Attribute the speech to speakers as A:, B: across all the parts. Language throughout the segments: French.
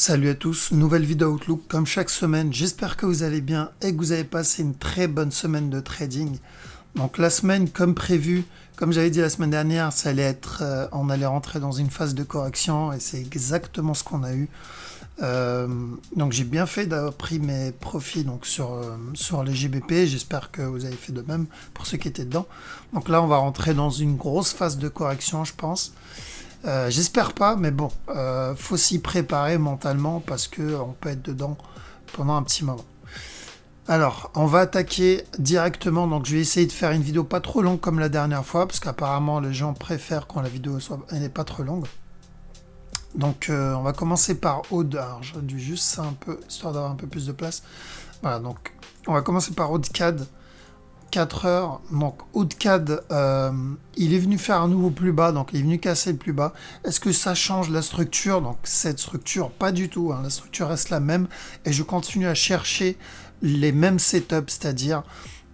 A: Salut à tous, nouvelle vidéo Outlook comme chaque semaine. J'espère que vous allez bien et que vous avez passé une très bonne semaine de trading. Donc la semaine comme prévu, comme j'avais dit la semaine dernière, ça allait être, on allait rentrer dans une phase de correction et c'est exactement ce qu'on a eu. Donc j'ai bien fait d'avoir pris mes profits donc sur les GBP. J'espère que vous avez fait de même pour ceux qui étaient dedans. Donc là on va rentrer dans une grosse phase de correction je pense. J'espère pas, mais bon, faut s'y préparer mentalement parce que on peut être dedans pendant un petit moment. Alors, on va attaquer directement. Donc, je vais essayer de faire une vidéo pas trop longue comme la dernière fois parce qu'apparemment les gens préfèrent quand la vidéo elle n'est pas trop longue. Donc, on va commencer par Aude. Alors, j'ai dû juste ça un peu histoire d'avoir un peu plus de place. Voilà, donc on va commencer par AudeCAD. 4 heures, donc AudeCAD, il est venu faire un nouveau plus bas, donc il est venu casser le plus bas. Est-ce que ça change la structure? Donc cette structure, pas du tout, hein, la structure reste la même, et je continue à chercher les mêmes setups, c'est-à-dire,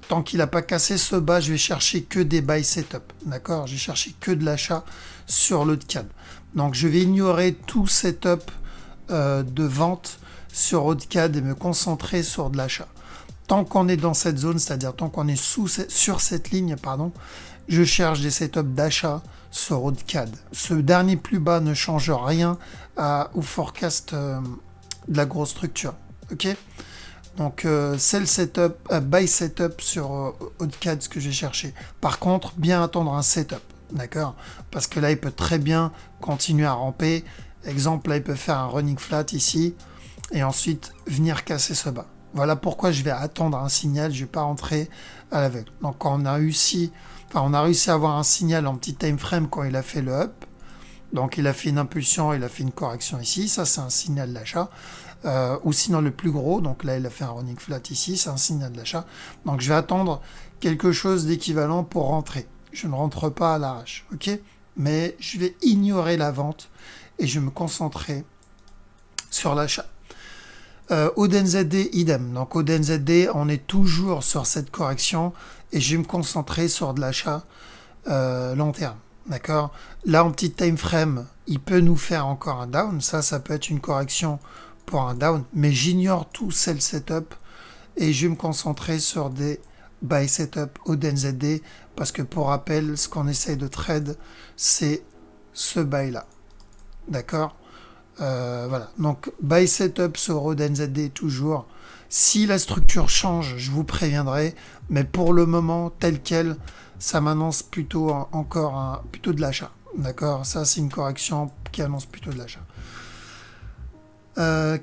A: tant qu'il n'a pas cassé ce bas, je vais chercher que des buy setup, d'accord? Je vais chercher que de l'achat sur l'AudeCAD. Donc je vais ignorer tout setup de vente sur AudeCAD et me concentrer sur de l'achat. Tant qu'on est dans cette zone, c'est-à-dire tant qu'on est sur cette ligne, pardon, je cherche des setups d'achat sur AudeCAD. Ce dernier plus bas ne change rien au forecast de la grosse structure. Ok. Donc c'est le setup, buy setup sur AudeCAD ce que j'ai cherché. Par contre, bien attendre un setup, d'accord? Parce que là, il peut très bien continuer à ramper. Exemple, là, il peut faire un running flat ici et ensuite venir casser ce bas. Voilà pourquoi je vais attendre un signal, je ne vais pas rentrer à l'aveugle. Donc quand on a réussi à avoir un signal en petit time frame quand il a fait le up. Donc il a fait une impulsion, il a fait une correction ici, ça c'est un signal d'achat. Ou sinon le plus gros, donc là il a fait un running flat ici, c'est un signal d'achat. Donc je vais attendre quelque chose d'équivalent pour rentrer. Je ne rentre pas à l'arrache, ok? Mais je vais ignorer la vente et je vais me concentrer sur l'achat. AudeNZD, idem. Donc AudeNZD, on est toujours sur cette correction et je vais me concentrer sur de l'achat long terme. D'accord? Là, en petit time frame, il peut nous faire encore un down. Ça peut être une correction pour un down, mais j'ignore tout sell setup et je vais me concentrer sur des buy setup AudeNZD parce que pour rappel, ce qu'on essaye de trade, c'est ce buy là. D'accord? Voilà, donc buy setup sur AudeNZD toujours. Si la structure change, je vous préviendrai, mais pour le moment, tel quel, ça m'annonce plutôt plutôt de l'achat. D'accord, ça c'est une correction qui annonce plutôt de l'achat.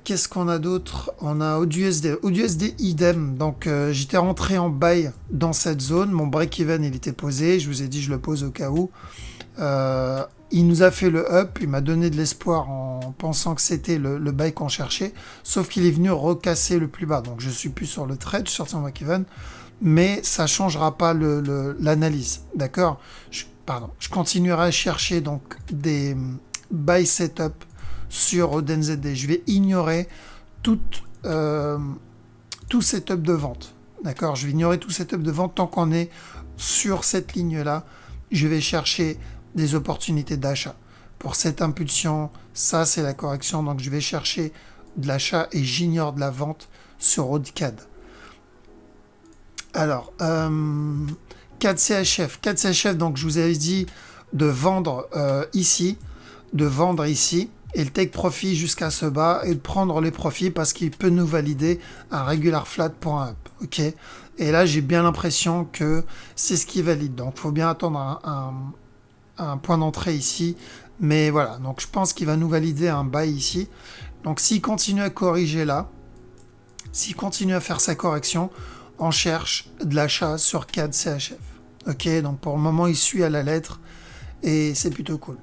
A: Qu'est-ce qu'on a d'autre? On a AudeUSD. AudeUSD idem. Donc j'étais rentré en buy dans cette zone. Mon break-even il était posé. Je vous ai dit je le pose au cas où. Il nous a fait le up, il m'a donné de l'espoir en pensant que c'était le buy qu'on cherchait, sauf qu'il est venu recasser le plus bas. Donc je suis plus sur le trade, je suis sorti en break-even, mais ça ne changera pas l'analyse. D'accord? Je continuerai à chercher donc des buy setup sur AudeNZD. Je vais ignorer tout setup de vente. D'accord? Je vais ignorer tout setup de vente tant qu'on est sur cette ligne-là. Je vais chercher des opportunités d'achat. Pour cette impulsion, ça c'est la correction, donc je vais chercher de l'achat et j'ignore de la vente sur AudeCAD. Alors, 4CHF. 4CHF, donc je vous avais dit de vendre ici, et le take profit jusqu'à ce bas et de prendre les profits parce qu'il peut nous valider un regular flat pour un up. Ok. Et là, j'ai bien l'impression que c'est ce qui valide. Donc, il faut bien attendre un point d'entrée ici. Mais voilà, donc je pense qu'il va nous valider un buy ici. Donc, s'il continue à corriger là, s'il continue à faire sa correction, on cherche de l'achat sur 4 CHF. Ok, donc pour le moment, il suit à la lettre et c'est plutôt cool.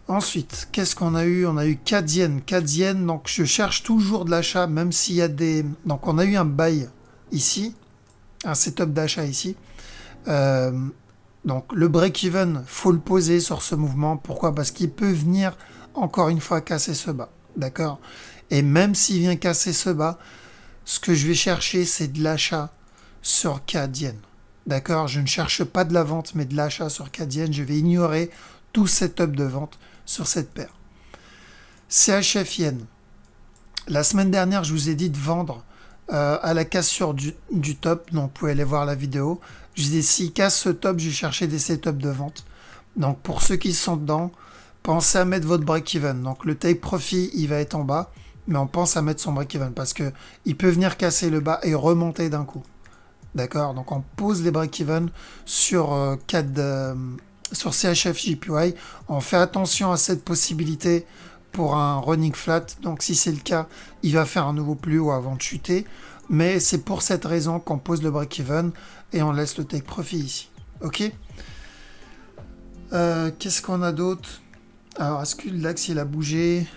A: Ensuite, qu'est-ce qu'on a eu? On a eu 4 yens. 4 yens, donc je cherche toujours de l'achat, même s'il y a des... Donc on a eu un buy ici, un setup d'achat ici. Donc le break-even, faut le poser sur ce mouvement. Pourquoi? Parce qu'il peut venir, encore une fois, casser ce bas. D'accord? Et même s'il vient casser ce bas, ce que je vais chercher, c'est de l'achat sur 4 yens. D'accord? Je ne cherche pas de la vente, mais de l'achat sur 4 yens. Je vais ignorer tout setup de vente sur cette paire. CHF yen. La semaine dernière, je vous ai dit de vendre à la cassure du top, donc vous pouvez aller voir la vidéo. Je vous ai dit, s'il casse ce top, j'ai cherché des setups de vente. Donc pour ceux qui sont dedans, pensez à mettre votre break-even. Donc le take profit, il va être en bas, mais on pense à mettre son break-even parce que il peut venir casser le bas et remonter d'un coup. D'accord? Donc on pose les break-even sur, sur CHF JPY. On fait attention à cette possibilité pour un running flat. Donc si c'est le cas, il va faire un nouveau plus haut avant de chuter. Mais c'est pour cette raison qu'on pose le break-even et on laisse le take profit ici. Ok? Qu'est-ce qu'on a d'autre? Alors, est-ce que l'axe il a bougé?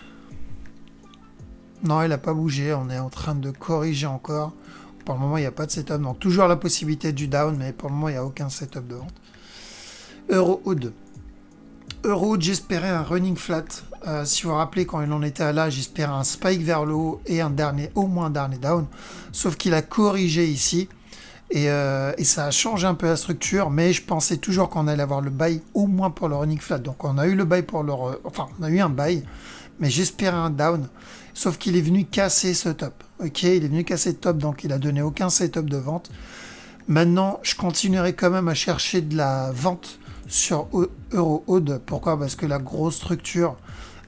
A: Non, il n'a pas bougé. On est en train de corriger encore. Pour le moment, il n'y a pas de setup. Donc, toujours la possibilité du down, mais pour le moment, il n'y a aucun setup de vente. Euro-Hood. Euro-Hood, j'espérais un running flat. Si vous vous rappelez, quand il en était là, j'espérais un spike vers le haut et au moins un dernier down. Sauf qu'il a corrigé ici. Et ça a changé un peu la structure, mais je pensais toujours qu'on allait avoir le buy au moins pour le running flat. Donc on a eu le buy pour le... Enfin, on a eu un buy, mais j'espérais un down. Sauf qu'il est venu casser ce top. Ok, il est venu casser le top, donc il a donné aucun setup de vente. Maintenant, je continuerai quand même à chercher de la vente sur Euro-Hood. Pourquoi? Parce que la grosse structure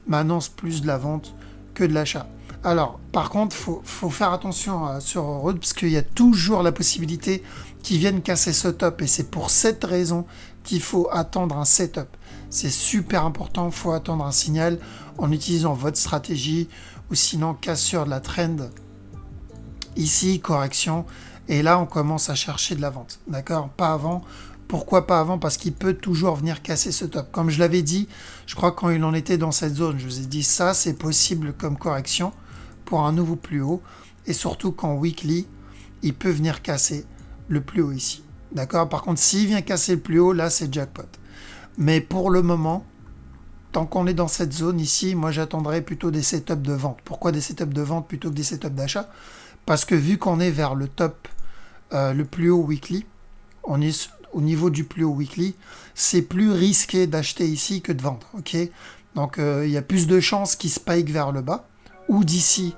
A: m'annonce plus de la vente que de l'achat. Alors, par contre, faut faire attention sur Euro-Hood parce qu'il y a toujours la possibilité qu'ils viennent casser ce top et c'est pour cette raison qu'il faut attendre un setup. C'est super important, il faut attendre un signal en utilisant votre stratégie ou sinon cassure de la trend. Ici, correction. Et là, on commence à chercher de la vente. D'accord? Pas avant. Pourquoi pas avant? Parce qu'il peut toujours venir casser ce top. Comme je l'avais dit, je crois quand il en était dans cette zone, je vous ai dit ça, c'est possible comme correction pour un nouveau plus haut. Et surtout qu'en weekly, il peut venir casser le plus haut ici. D'accord? Par contre, s'il vient casser le plus haut, là, c'est jackpot. Mais pour le moment, tant qu'on est dans cette zone ici, moi, j'attendrai plutôt des setups de vente. Pourquoi des setups de vente plutôt que des setups d'achat? Parce que vu qu'on est vers le top, le plus haut weekly, on est au niveau du plus haut weekly, c'est plus risqué d'acheter ici que de vendre. Ok? Donc il y a plus de chances qu'il spike vers le bas, ou d'ici,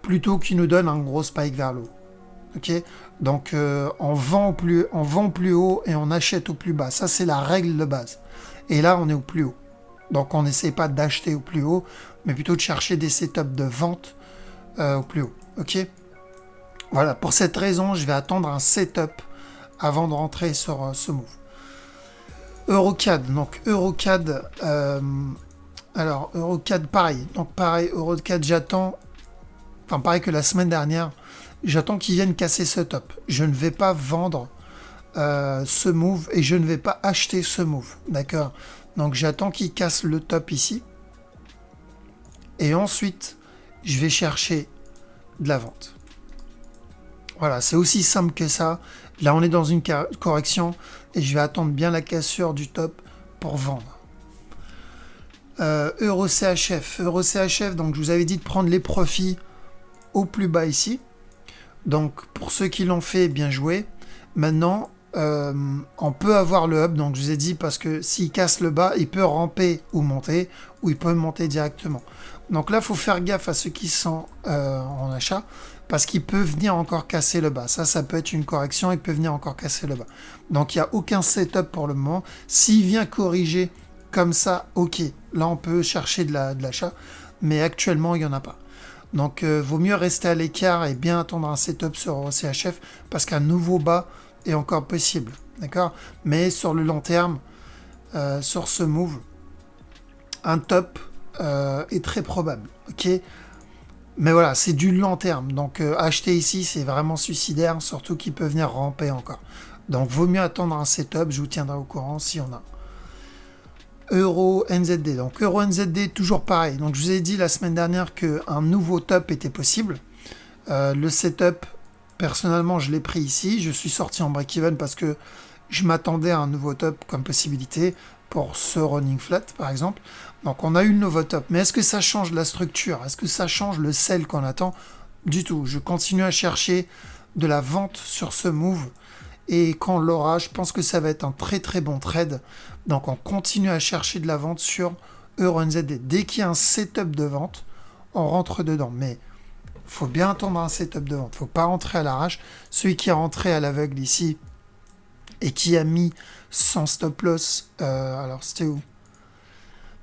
A: plutôt qu'il nous donne un gros spike vers le haut. Ok? Donc on vend plus haut et on achète au plus bas. Ça, c'est la règle de base. Et là, on est au plus haut. Donc on n'essaie pas d'acheter au plus haut, mais plutôt de chercher des setups de vente au plus haut. Ok? Voilà, pour cette raison, je vais attendre un setup avant de rentrer sur ce move. Eurocad, donc Eurocad, alors Eurocad pareil, donc pareil, Eurocad j'attends, enfin pareil que la semaine dernière, j'attends qu'ils viennent casser ce top. Je ne vais pas vendre ce move et je ne vais pas acheter ce move, d'accord? Donc j'attends qu'ils cassent le top ici et ensuite je vais chercher de la vente. Voilà, c'est aussi simple que ça. Là, on est dans une correction et je vais attendre bien la cassure du top pour vendre. Euro CHF. Euro CHF, donc je vous avais dit de prendre les profits au plus bas ici. Donc, pour ceux qui l'ont fait, bien joué. Maintenant, on peut avoir le up. Donc, je vous ai dit parce que s'il casse le bas, il peut ramper ou monter, ou il peut monter directement. Donc là, il faut faire gaffe à ceux qui sont en achat. Parce qu'il peut venir encore casser le bas. Ça peut être une correction, il peut venir encore casser le bas. Donc il n'y a aucun setup pour le moment. S'il vient corriger comme ça, ok. Là, on peut chercher de l'achat. Mais actuellement, il n'y en a pas. Donc vaut mieux rester à l'écart et bien attendre un setup sur CHF parce qu'un nouveau bas est encore possible. D'accord? Mais sur le long terme, sur ce move, un top est très probable. Ok? Mais voilà, c'est du long terme. Donc acheter ici, c'est vraiment suicidaire, surtout qu'il peut venir ramper encore. Donc vaut mieux attendre un setup, je vous tiendrai au courant si on a. Euro NZD. Donc Euro NZD, toujours pareil. Donc je vous ai dit la semaine dernière qu'un nouveau top était possible. Le setup, personnellement, je l'ai pris ici. Je suis sorti en break-even parce que je m'attendais à un nouveau top comme possibilité pour ce running flat, par exemple. Donc on a eu le nouveau top. Mais est-ce que ça change la structure? Est-ce que ça change le sell qu'on attend? Du tout. Je continue à chercher de la vente sur ce move. Et quand on l'aura, je pense que ça va être un très très bon trade. Donc on continue à chercher de la vente sur EURNZD. Dès qu'il y a un setup de vente, on rentre dedans. Mais faut bien attendre un setup de vente. Faut pas rentrer à l'arrache. Celui qui est rentré à l'aveugle ici et qui a mis son stop loss, alors c'était où?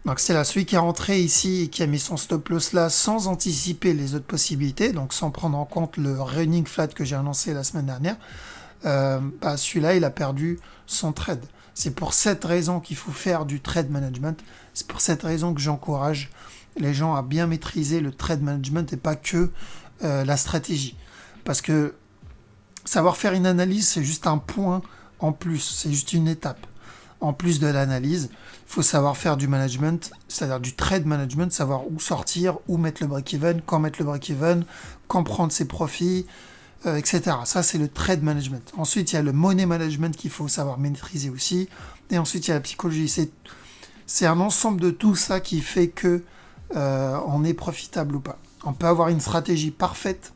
A: Donc c'est là, celui qui est rentré ici et qui a mis son stop loss là sans anticiper les autres possibilités, donc sans prendre en compte le running flat que j'ai annoncé la semaine dernière, celui-là il a perdu son trade. C'est pour cette raison qu'il faut faire du trade management. C'est pour cette raison que j'encourage les gens à bien maîtriser le trade management et pas que la stratégie. Parce que savoir faire une analyse, c'est juste un point en plus, c'est juste une étape. En plus de l'analyse, il faut savoir faire du management, c'est-à-dire du trade management, savoir où sortir, où mettre le break-even, quand mettre le break-even, quand prendre ses profits, etc. Ça, c'est le trade management. Ensuite, il y a le money management qu'il faut savoir maîtriser aussi. Et ensuite, il y a la psychologie. C'est un ensemble de tout ça qui fait que on est profitable ou pas. On peut avoir une stratégie parfaite.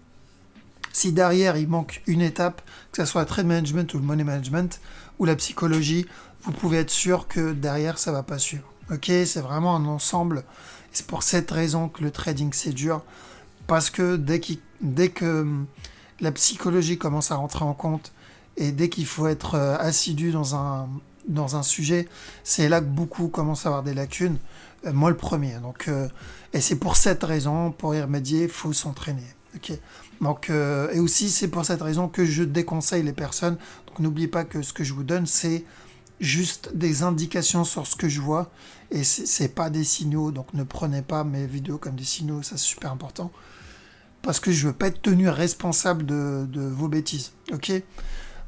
A: Si derrière, il manque une étape, que ce soit le trade management ou le money management ou la psychologie, vous pouvez être sûr que derrière, ça ne va pas suivre. Ok, c'est vraiment un ensemble. C'est pour cette raison que le trading, c'est dur. Parce que dès que la psychologie commence à rentrer en compte et dès qu'il faut être assidu dans un sujet, c'est là que beaucoup commencent à avoir des lacunes. Moi, le premier. Donc, et c'est pour cette raison, pour y remédier, il faut s'entraîner. Ok. Donc, et aussi, c'est pour cette raison que je déconseille les personnes. Donc, n'oubliez pas que ce que je vous donne, c'est juste des indications sur ce que je vois et c'est pas des signaux, donc ne prenez pas mes vidéos comme des signaux, ça c'est super important parce que je veux pas être tenu responsable de vos bêtises. Ok,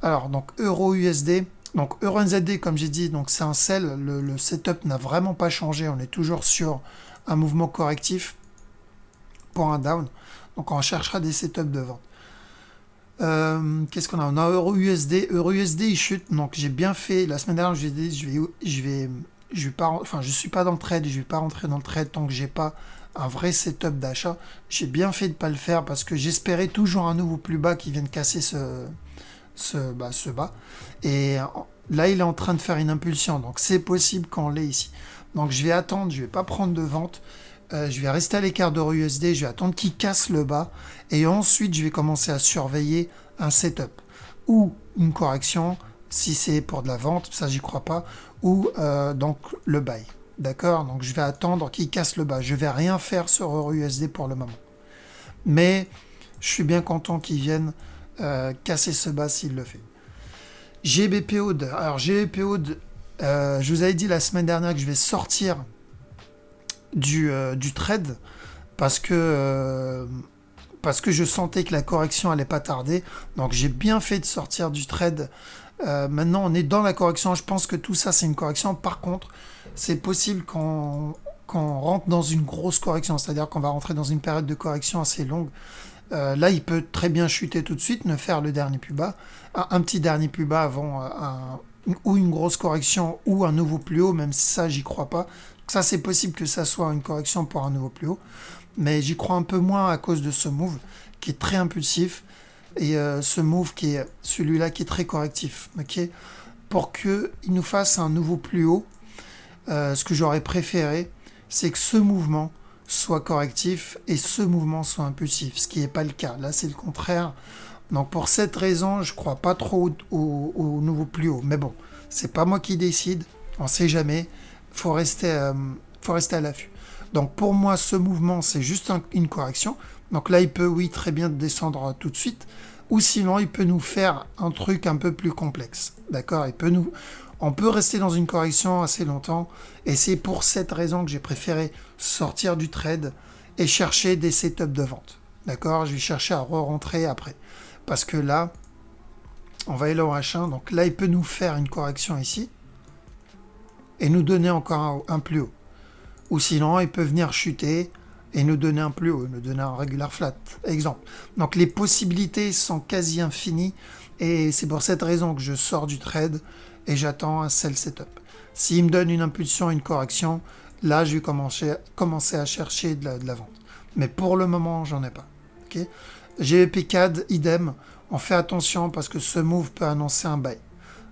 A: alors donc euro USD, donc euro NZD comme j'ai dit, donc c'est un sell, le setup n'a vraiment pas changé, on est toujours sur un mouvement correctif pour un down, donc on cherchera des setups de vente. Qu'est-ce qu'on a? On a euro USD. Euro USD il chute. Donc j'ai bien fait. La semaine dernière, je dit, je vais pas, enfin je suis pas dans le trade. Je vais pas rentrer dans le trade tant que j'ai pas un vrai setup d'achat. J'ai bien fait de pas le faire parce que j'espérais toujours un nouveau plus bas qui vienne casser ce bas. Et là, il est en train de faire une impulsion. Donc c'est possible qu'on l'ait ici. Donc je vais attendre. Je vais pas prendre de vente. Je vais rester à l'écart d'euro USD, je vais attendre qu'il casse le bas et ensuite je vais commencer à surveiller un setup ou une correction si c'est pour de la vente, ça j'y crois pas, ou donc le buy. D'accord? Donc je vais attendre qu'il casse le bas. Je vais rien faire sur euro USD pour le moment. Mais je suis bien content qu'il vienne casser ce bas s'il le fait. GBPOD. Alors GBPOD, je vous avais dit la semaine dernière que je vais sortir du trade parce que je sentais que la correction allait pas tarder, donc j'ai bien fait de sortir du trade. Maintenant on est dans la correction, je pense que tout ça c'est une correction. Par contre c'est possible qu'on rentre dans une grosse correction, c'est-à-dire qu'on va rentrer dans une période de correction assez longue. Là il peut très bien chuter tout de suite, ne faire le dernier plus bas, un petit dernier plus bas avant ou une grosse correction ou un nouveau plus haut, même si ça j'y crois pas. Ça, c'est possible que ça soit une correction pour un nouveau plus haut, mais j'y crois un peu moins à cause de ce move qui est très impulsif et ce move qui est celui-là qui est très correctif. Okay, pour qu'il nous fasse un nouveau plus haut, ce que j'aurais préféré, c'est que ce mouvement soit correctif et ce mouvement soit impulsif, ce qui n'est pas le cas. Là, c'est le contraire. Donc, pour cette raison, je ne crois pas trop au nouveau plus haut. Mais bon, c'est pas moi qui décide, on ne sait jamais. Faut rester à l'affût. Donc pour moi, ce mouvement, c'est juste une correction. Donc là, il peut, oui, très bien descendre tout de suite. Ou sinon, il peut nous faire un truc un peu plus complexe. D'accord? On peut rester dans une correction assez longtemps. Et c'est pour cette raison que j'ai préféré sortir du trade et chercher des setups de vente. D'accord? Je vais chercher à re-rentrer après. Parce que là, on va aller au H1. Donc là, il peut nous faire une correction ici et nous donner encore un plus haut. Ou sinon, il peut venir chuter et nous donner un plus haut, nous donner un regular flat, exemple. Donc les possibilités sont quasi infinies et c'est pour cette raison que je sors du trade et j'attends un sell setup. S'il me donne une impulsion, une correction, là je vais commencer à chercher de la vente. Mais pour le moment, j'en ai pas. Okay, GBP CAD, idem, on fait attention parce que ce move peut annoncer un buy.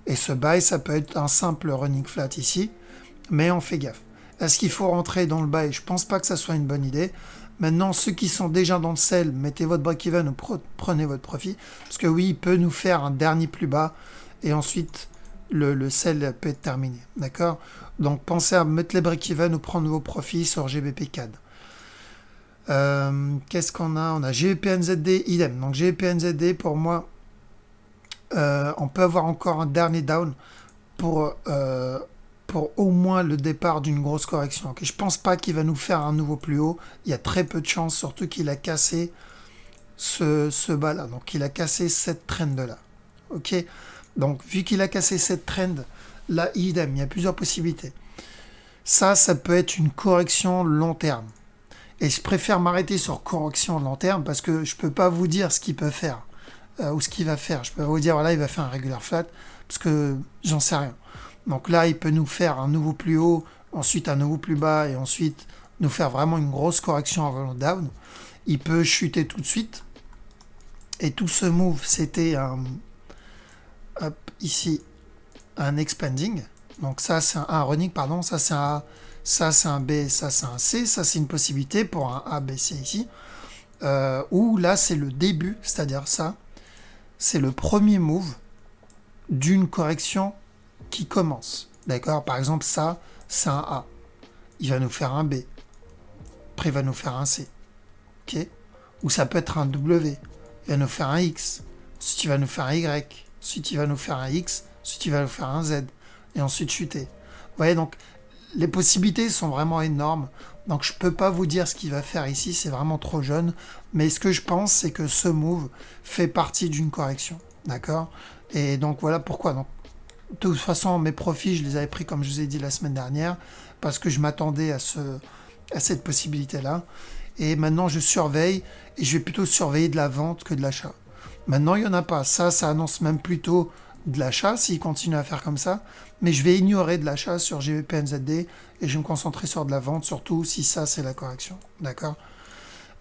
A: Et ce buy, ça peut être un simple running flat ici, mais on fait gaffe. Est-ce qu'il faut rentrer dans le buy? Je pense pas que ça soit une bonne idée, Maintenant, ceux qui sont déjà dans le sell, mettez votre break-even ou prenez votre profit. Parce que oui, il peut nous faire un dernier plus bas et ensuite le sell peut être terminé. D'accord? Donc pensez à mettre les break-even ou prendre vos profits sur GBP CAD. Qu'est-ce qu'on a? On a GBP-NZD, idem. Donc GBP-NZD, pour moi, on peut avoir encore un dernier down pour au moins le départ d'une grosse correction. Okay, je pense pas qu'il va nous faire un nouveau plus haut. Il y a très peu de chances, surtout qu'il a cassé ce bas-là. Donc il a cassé cette trend-là. Ok. Donc vu qu'il a cassé cette trend, là, idem, il y a plusieurs possibilités. Ça peut être une correction long terme. Et je préfère m'arrêter sur correction long terme parce que je peux pas vous dire ce qu'il peut faire ou ce qu'il va faire. Je peux pas vous dire, voilà, il va faire un regular flat parce que j'en sais rien. Donc là, il peut nous faire un nouveau plus haut, ensuite un nouveau plus bas, et ensuite nous faire vraiment une grosse correction avant le down. Il peut chuter tout de suite. Et tout ce move, c'était ici, un expanding. Donc ça, c'est un running, pardon. Ça, c'est un A, ça, c'est un B, ça, c'est un C. Ça, c'est une possibilité pour un A, B, C ici. Ou là, c'est le début, c'est-à-dire ça, c'est le premier move d'une correction qui commence. D'accord? Par exemple, ça, c'est un A. Il va nous faire un B. Après, il va nous faire un C. OK? Ou ça peut être un W. Il va nous faire un X. Ensuite, il va nous faire un Y. Ensuite, il va nous faire un X. Ensuite, il va nous faire un Z. Et ensuite, chuter. Vous voyez, donc, les possibilités sont vraiment énormes. Donc, je ne peux pas vous dire ce qu'il va faire ici. C'est vraiment trop jeune. Mais ce que je pense, c'est que ce move fait partie d'une correction. D'accord? Et donc, voilà pourquoi. Donc, de toute façon, mes profits, je les avais pris comme je vous ai dit la semaine dernière, parce que je m'attendais à cette possibilité-là. Et maintenant, je surveille, et je vais plutôt surveiller de la vente que de l'achat. Maintenant, il n'y en a pas. Ça annonce même plutôt de l'achat, s'il continue à faire comme ça. Mais je vais ignorer de l'achat sur GBP-NZD, et je vais me concentrer sur de la vente, surtout si ça, c'est la correction. D'accord?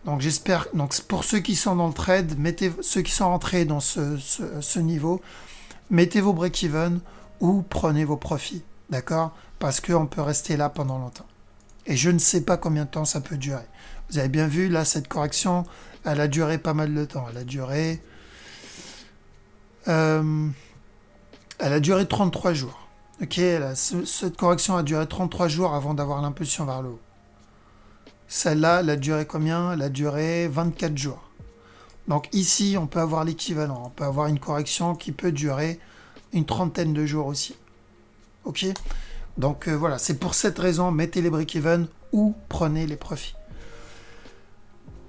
A: Donc, j'espère... Donc, pour ceux qui sont dans le trade, ceux qui sont rentrés dans ce niveau, mettez vos break-even ou prenez vos profits, d'accord? Parce qu'on peut rester là pendant longtemps. Et je ne sais pas combien de temps ça peut durer. Vous avez bien vu, là, cette correction, elle a duré pas mal de temps. Elle a duré 33 jours. Ok, cette correction a duré 33 jours avant d'avoir l'impulsion vers le haut. Celle-là, elle a duré combien? Elle a duré 24 jours. Donc ici, on peut avoir l'équivalent. On peut avoir une correction qui peut durer une trentaine de jours aussi. Ok? Donc voilà, c'est pour cette raison, mettez les break-even ou prenez les profits.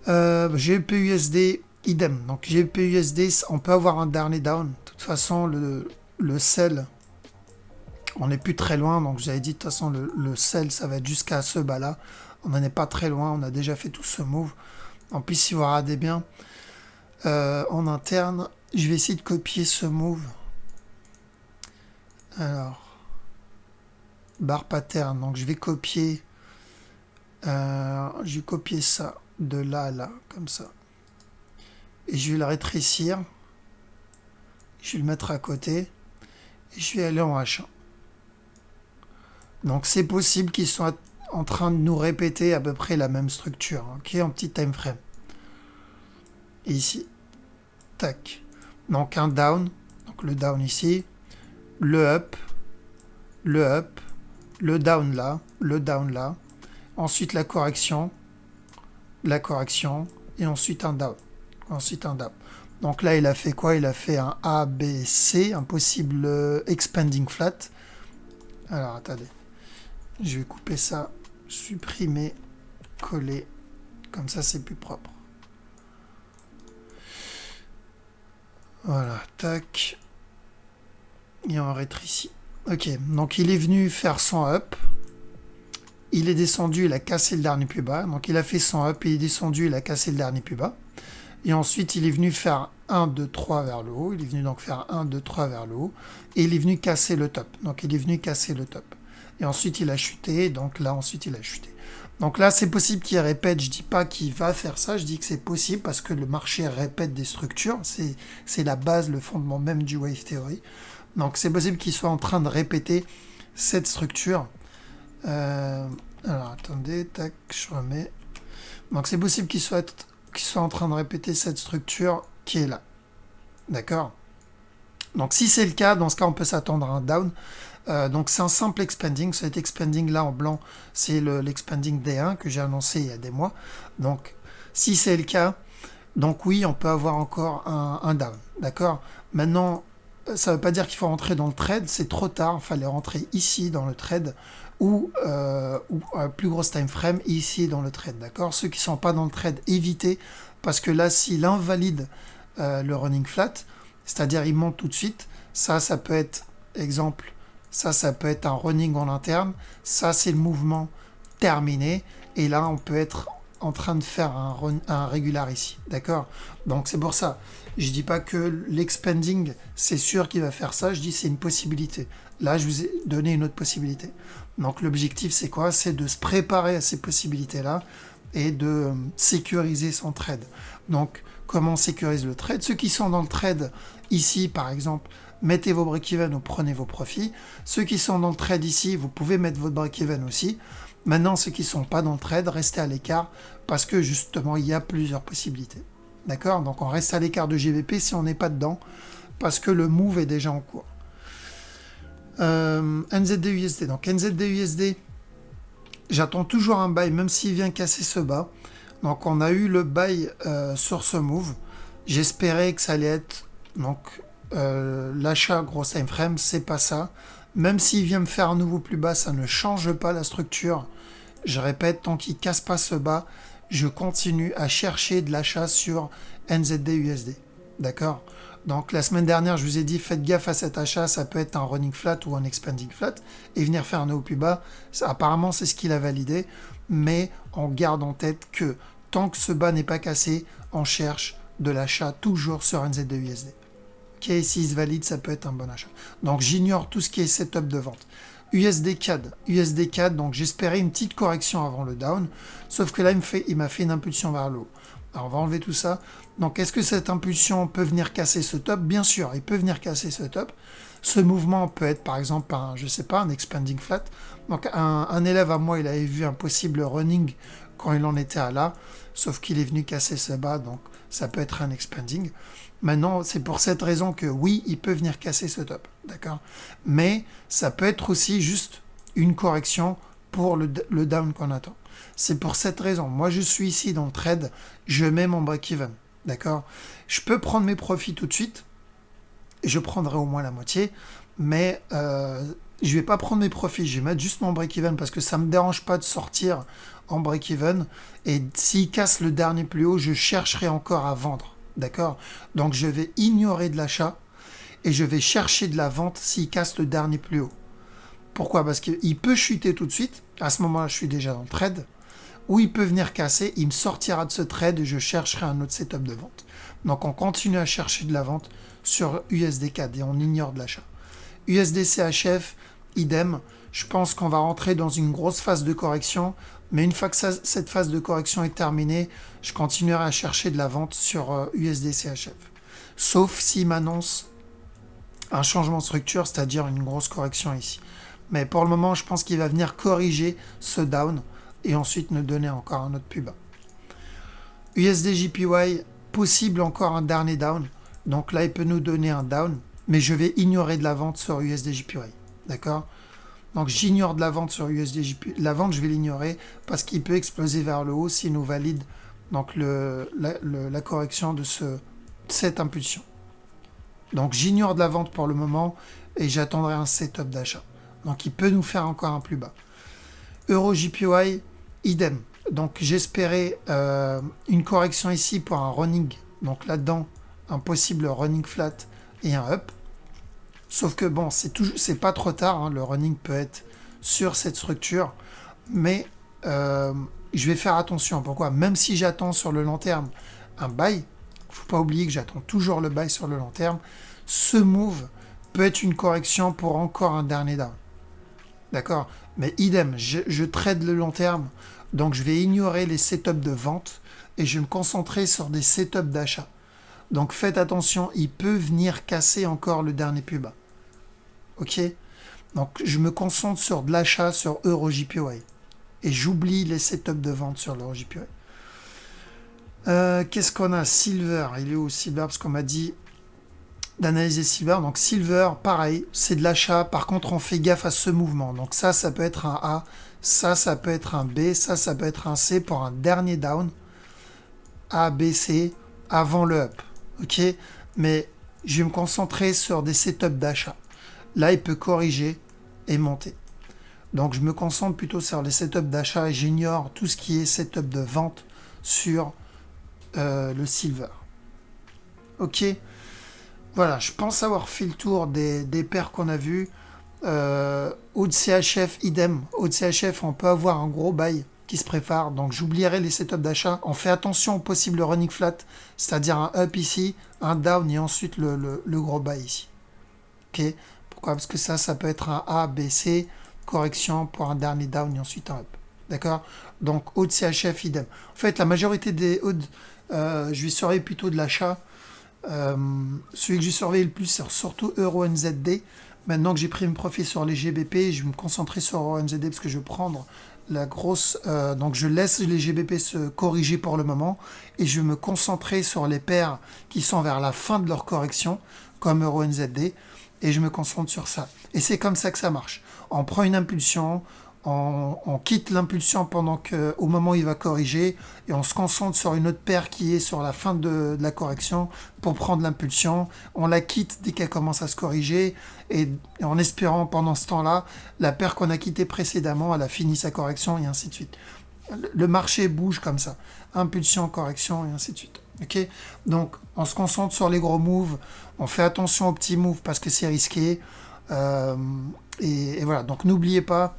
A: GBP-USD, idem. Donc GBP-USD, on peut avoir un dernier down. De toute façon, le sell, on n'est plus très loin. Donc j'avais dit, de toute façon, le sell, ça va être jusqu'à ce bas-là. On n'en est pas très loin. On a déjà fait tout ce move. En plus, si vous regardez bien, en interne, je vais essayer de copier ce move. Alors, bar pattern, donc je vais copier ça de là à là, comme ça. Et je vais le rétrécir. Je vais le mettre à côté. Et je vais aller en H1. Donc c'est possible qu'ils soient en train de nous répéter à peu près la même structure, ok, en petit time frame. Et ici, tac. Donc un down, donc le down ici, le up, le down là, le down là, ensuite la correction, et ensuite un down, Donc là, il a fait quoi? Il a fait un A, B, C, un possible expanding flat. Alors, attendez. Je vais couper ça, supprimer, coller. Comme ça, c'est plus propre. Voilà, tac. Et on rétrécit. Ok, donc il est venu faire son up. Il est descendu, il a cassé le dernier plus bas. Donc il a fait son up, il est descendu, il a cassé le dernier plus bas. Et ensuite, il est venu faire 1, 2, 3 vers le haut. Il est venu donc faire 1, 2, 3 vers le haut. Et il est venu casser le top. Donc il est venu casser le top. Et ensuite, il a chuté. Donc là, ensuite, il a chuté. Donc là, c'est possible qu'il répète. Je dis pas qu'il va faire ça. Je dis que c'est possible parce que le marché répète des structures. C'est la base, le fondement même du wave theory. Donc c'est possible qu'il soit en train de répéter cette structure. Alors attendez, tac, je remets. Donc c'est possible qu'il soit en train de répéter cette structure qui est là. D'accord? Donc si c'est le cas, dans ce cas, on peut s'attendre à un down. Donc c'est un simple expanding. Cet expanding là en blanc, c'est l'expanding D1 que j'ai annoncé il y a des mois. Donc si c'est le cas, donc oui, on peut avoir encore un down. D'accord? Maintenant, ça ne veut pas dire qu'il faut rentrer dans le trade, c'est trop tard, il fallait rentrer ici dans le trade ou un plus gros time frame ici dans le trade. D'accord? Ceux qui ne sont pas dans le trade, évitez, parce que là, s'il invalide le running flat, c'est-à-dire il monte tout de suite, ça peut être, exemple, ça peut être un running en interne, ça c'est le mouvement terminé, et là on peut être en train de faire un régular ici, d'accord? Donc c'est pour ça, je dis pas que l'expanding c'est sûr qu'il va faire ça, je dis c'est une possibilité. Là je vous ai donné une autre possibilité. Donc l'objectif c'est quoi? C'est de se préparer à ces possibilités-là et de sécuriser son trade. Donc comment on sécurise le trade? Ceux qui sont dans le trade ici par exemple, mettez vos break-even ou prenez vos profits. Ceux qui sont dans le trade ici, vous pouvez mettre votre break-even aussi. Maintenant, ceux qui ne sont pas dans le trade, restez à l'écart parce que justement, il y a plusieurs possibilités. D'accord? Donc, on reste à l'écart de GBP si on n'est pas dedans parce que le move est déjà en cours. NZD-USD. Donc, NZD-USD, j'attends toujours un buy même s'il vient casser ce bas. Donc, on a eu le buy sur ce move. J'espérais que ça allait être donc l'achat gros time frame, c'est pas ça. Même s'il vient me faire un nouveau plus bas, ça ne change pas la structure. Je répète, tant qu'il casse pas ce bas, je continue à chercher de l'achat sur NZD-USD. D'accord? Donc la semaine dernière, je vous ai dit, faites gaffe à cet achat, ça peut être un running flat ou un expanding flat, et venir faire un nouveau plus bas. Ça, apparemment, c'est ce qu'il a validé, mais on garde en tête que tant que ce bas n'est pas cassé, on cherche de l'achat toujours sur NZD-USD. Ok, s'il se valide, ça peut être un bon achat. Donc j'ignore tout ce qui est setup de vente. USD CAD, donc j'espérais une petite correction avant le down, sauf que là il m'a fait une impulsion vers le haut. Alors on va enlever tout ça. Donc est-ce que cette impulsion peut venir casser ce top? Bien sûr, il peut venir casser ce top. Ce mouvement peut être par exemple un expanding flat. Donc un élève à moi, il avait vu un possible running quand il en était à là, sauf qu'il est venu casser ce bas, donc ça peut être un expanding. Maintenant, c'est pour cette raison que oui, il peut venir casser ce top, d'accord? Mais ça peut être aussi juste une correction pour le down qu'on attend. C'est pour cette raison. Moi, je suis ici dans le trade, je mets mon break-even, d'accord? Je peux prendre mes profits tout de suite, et je prendrai au moins la moitié, mais je vais pas prendre mes profits, je vais mettre juste mon break-even parce que ça me dérange pas de sortir en break-even, et s'il casse le dernier plus haut, je chercherai encore à vendre. D'accord? Donc je vais ignorer de l'achat et je vais chercher de la vente s'il casse le dernier plus haut. Pourquoi? Parce qu'il peut chuter tout de suite. À ce moment-là, je suis déjà dans le trade. Ou il peut venir casser, il me sortira de ce trade et je chercherai un autre setup de vente. Donc on continue à chercher de la vente sur USD-CAD et on ignore de l'achat. USD-CHF, idem. Je pense qu'on va rentrer dans une grosse phase de correction. Mais une fois que cette phase de correction est terminée, je continuerai à chercher de la vente sur USD-CHF. Sauf s'il m'annonce un changement de structure, c'est-à-dire une grosse correction ici. Mais pour le moment, je pense qu'il va venir corriger ce down et ensuite nous donner encore un autre plus bas. USD-JPY, possible encore un dernier down. Donc là, il peut nous donner un down, mais je vais ignorer de la vente sur USD-JPY. D'accord? Donc j'ignore de la vente sur USD-JPY. La vente, je vais l'ignorer parce qu'il peut exploser vers le haut s'il nous valide donc la correction de cette impulsion. Donc j'ignore de la vente pour le moment et j'attendrai un setup d'achat. Donc il peut nous faire encore un plus bas. Euro-JPY, idem. Donc j'espérais une correction ici pour un running. Donc là-dedans, un possible running flat et un up. Sauf que bon, c'est pas trop tard, hein, le running peut être sur cette structure, mais je vais faire attention. Pourquoi? Même si j'attends sur le long terme un buy, il ne faut pas oublier que j'attends toujours le buy sur le long terme, ce move peut être une correction pour encore un dernier down. D'accord? Mais idem, je trade le long terme, donc je vais ignorer les setups de vente et je vais me concentrer sur des setups d'achat. Donc faites attention, il peut venir casser encore le dernier plus bas. Ok? Donc je me concentre sur de l'achat sur EuroJPY. Et j'oublie les setups de vente sur l'EuroJPY. Qu'est-ce qu'on a? Silver, il est où Silver? Parce qu'on m'a dit d'analyser Silver. Donc Silver, pareil, c'est de l'achat. Par contre, on fait gaffe à ce mouvement. Donc ça peut être un A. Ça peut être un B. Ça peut être un C pour un dernier down. A, B, C, avant le up. Ok? Mais je vais me concentrer sur des setups d'achat. Là, il peut corriger et monter. Donc je me concentre plutôt sur les setups d'achat et j'ignore tout ce qui est setup de vente sur le silver. Ok? Voilà, je pense avoir fait le tour des paires qu'on a vues. Haut de CHF, idem. Haut de CHF, on peut avoir un gros buy qui se prépare. Donc j'oublierai les setups d'achat. On fait attention au possible running flat, c'est-à-dire un up ici, un down et ensuite le gros buy ici. Ok? Pourquoi? Parce que ça peut être un A, B, C, correction pour un dernier down et ensuite un up. D'accord? Donc haut de CHF, idem. En fait, la majorité des hauts, je vais surveiller plutôt de l'achat. Celui que j'ai surveillé le plus, c'est surtout EURO-NZD. Maintenant que j'ai pris mon profit sur les GBP, je vais me concentrer sur EURO-NZD parce que je vais prendre la grosse. Donc je laisse les GBP se corriger pour le moment et je vais me concentrer sur les paires qui sont vers la fin de leur correction, comme EURO-NZD, et je me concentre sur ça. Et c'est comme ça que ça marche. On prend une impulsion, on quitte l'impulsion au moment où il va corriger et on se concentre sur une autre paire qui est sur la fin de la correction pour prendre l'impulsion. On la quitte dès qu'elle commence à se corriger et en espérant pendant ce temps-là, la paire qu'on a quittée précédemment, elle a fini sa correction et ainsi de suite. Le marché bouge comme ça. Impulsion, correction et ainsi de suite. Ok? Donc on se concentre sur les gros moves, on fait attention aux petits moves parce que c'est risqué. Et voilà, donc n'oubliez pas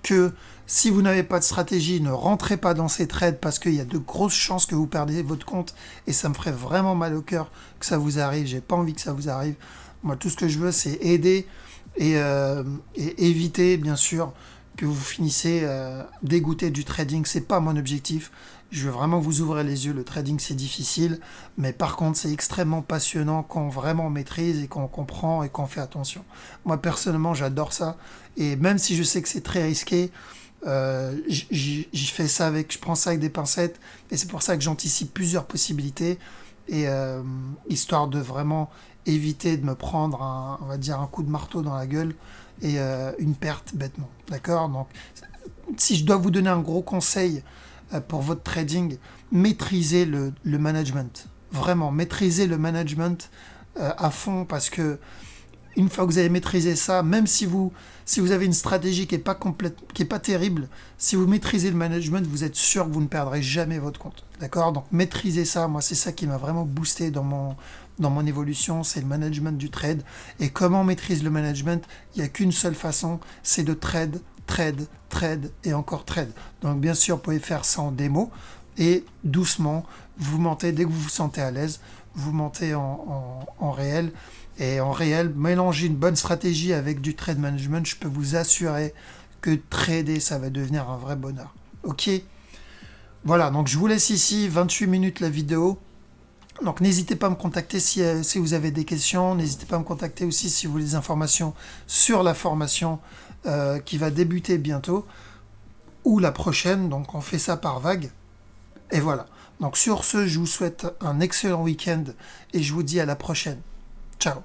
A: que si vous n'avez pas de stratégie, ne rentrez pas dans ces trades parce qu'il y a de grosses chances que vous perdez votre compte et ça me ferait vraiment mal au cœur que ça vous arrive. J'ai pas envie que ça vous arrive. Moi, tout ce que je veux, c'est aider et éviter, bien sûr, que vous finissez dégoûté du trading. C'est pas mon objectif. Je veux vraiment vous ouvrir les yeux. Le trading, c'est difficile, mais par contre, c'est extrêmement passionnant quand on vraiment maîtrise et qu'on comprend et qu'on fait attention. Moi, personnellement, j'adore ça. Et même si je sais que c'est très risqué, je prends ça avec des pincettes. Et c'est pour ça que j'anticipe plusieurs possibilités. Et histoire de vraiment éviter de me prendre on va dire un coup de marteau dans la gueule et une perte bêtement. D'accord? Donc, si je dois vous donner un gros conseil pour votre trading, maîtrisez le management. Vraiment, maîtrisez le management à fond parce que une fois que vous avez maîtrisé ça, même si vous avez une stratégie qui est pas complète, qui est pas terrible, si vous maîtrisez le management, vous êtes sûr que vous ne perdrez jamais votre compte. D'accord? Donc maîtrisez ça. Moi, c'est ça qui m'a vraiment boosté dans mon évolution, c'est le management du trade. Et comment on maîtrise le management? Il n'y a qu'une seule façon, c'est de trade et encore trade. Donc bien sûr, vous pouvez faire ça en démo et doucement, vous montez dès que vous vous sentez à l'aise, vous montez en réel. Et en réel, mélanger une bonne stratégie avec du trade management, je peux vous assurer que trader, ça va devenir un vrai bonheur. Ok? Voilà, donc je vous laisse ici, 28 minutes la vidéo. Donc n'hésitez pas à me contacter si vous avez des questions. N'hésitez pas à me contacter aussi si vous voulez des informations sur la formation qui va débuter bientôt. Ou la prochaine, donc on fait ça par vague. Et voilà. Donc sur ce, je vous souhaite un excellent week-end et je vous dis à la prochaine. Ciao.